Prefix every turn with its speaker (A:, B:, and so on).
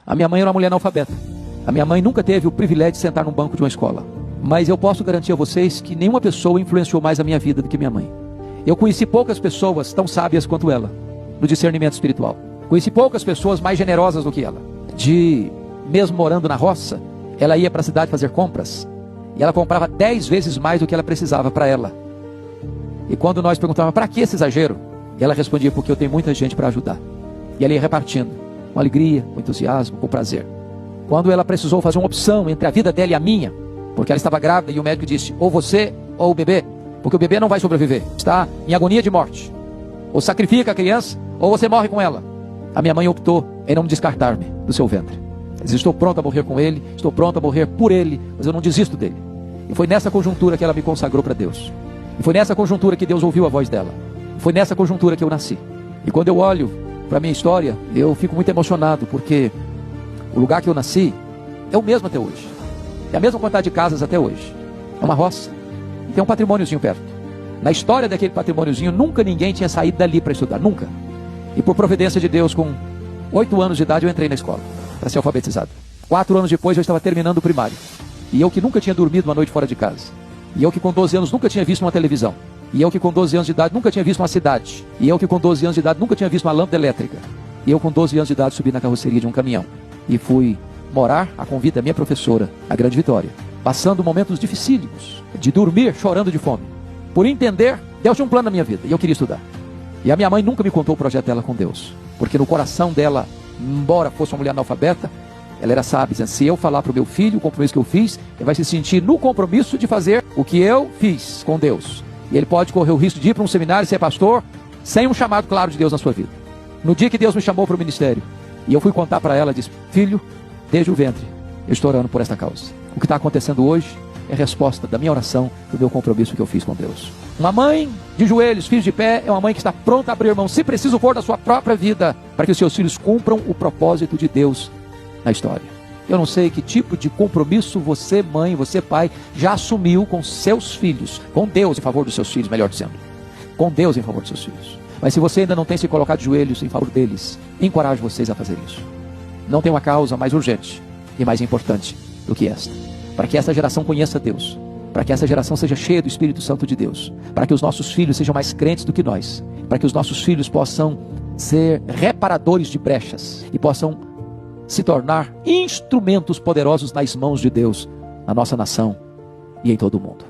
A: A minha mãe era uma mulher analfabeta. A minha mãe nunca teve o privilégio de sentar num banco de uma escola. Mas eu posso garantir a vocês que nenhuma pessoa influenciou mais a minha vida do que minha mãe. Eu conheci poucas pessoas tão sábias quanto ela, no discernimento espiritual. Conheci poucas pessoas mais generosas do que ela. Mesmo morando na roça, ela ia para a cidade fazer compras, e ela comprava 10 vezes mais do que ela precisava para ela. E quando nós perguntávamos, para que esse exagero? Ela respondia, porque eu tenho muita gente para ajudar. E ela ia repartindo, com alegria, com entusiasmo, com prazer. Quando ela precisou fazer uma opção entre a vida dela e a minha, porque ela estava grávida e o médico disse, ou você ou o bebê, porque o bebê não vai sobreviver, está em agonia de morte. Ou sacrifica a criança, ou você morre com ela. A minha mãe optou em não descartar-me do seu ventre. Diz, estou pronto a morrer com ele, estou pronto a morrer por ele, mas eu não desisto dele. E foi nessa conjuntura que ela me consagrou para Deus. E foi nessa conjuntura que Deus ouviu a voz dela. Foi nessa conjuntura que eu nasci. E quando eu olho para a minha história, eu fico muito emocionado, porque o lugar que eu nasci é o mesmo até hoje. É a mesma quantidade de casas até hoje. É uma roça. E tem um patrimôniozinho perto. Na história daquele patrimôniozinho, nunca ninguém tinha saído dali para estudar. Nunca. E por providência de Deus, com 8 anos de idade, eu entrei na escola para ser alfabetizado. 4 anos depois, eu estava terminando o primário. E eu que nunca tinha dormido uma noite fora de casa. E eu que com 12 anos nunca tinha visto uma televisão. E eu que com 12 anos de idade nunca tinha visto uma cidade. E eu que com 12 anos de idade nunca tinha visto uma lâmpada elétrica. E eu com 12 anos de idade subi na carroceria de um caminhão. E fui morar a convite da minha professora, a Grande Vitória. Passando momentos dificílimos, de dormir chorando de fome. Por entender, Deus tinha um plano na minha vida e eu queria estudar. E a minha mãe nunca me contou o projeto dela com Deus. Porque no coração dela, embora fosse uma mulher analfabeta, ela era sábia, dizendo, se eu falar para o meu filho o compromisso que eu fiz, ele vai se sentir no compromisso de fazer o que eu fiz com Deus. E ele pode correr o risco de ir para um seminário e ser pastor, sem um chamado claro de Deus na sua vida. No dia que Deus me chamou para o ministério, e eu fui contar para ela, disse, filho, desde o ventre, eu estou orando por esta causa. O que está acontecendo hoje é resposta da minha oração, do meu compromisso que eu fiz com Deus. Uma mãe de joelhos, filhos de pé, é uma mãe que está pronta a abrir mão, se preciso for, da sua própria vida, para que os seus filhos cumpram o propósito de Deus na história. Eu não sei que tipo de compromisso você, mãe, você, pai, já assumiu com seus filhos, com Deus em favor dos seus filhos, melhor dizendo, com Deus em favor dos seus filhos. Mas se você ainda não tem se colocado de joelhos em favor deles, encorajo vocês a fazer isso. Não tem uma causa mais urgente e mais importante do que esta, para que essa geração conheça Deus, para que essa geração seja cheia do Espírito Santo de Deus, para que os nossos filhos sejam mais crentes do que nós, para que os nossos filhos possam ser reparadores de brechas e possam se tornar instrumentos poderosos nas mãos de Deus, na nossa nação e em todo o mundo.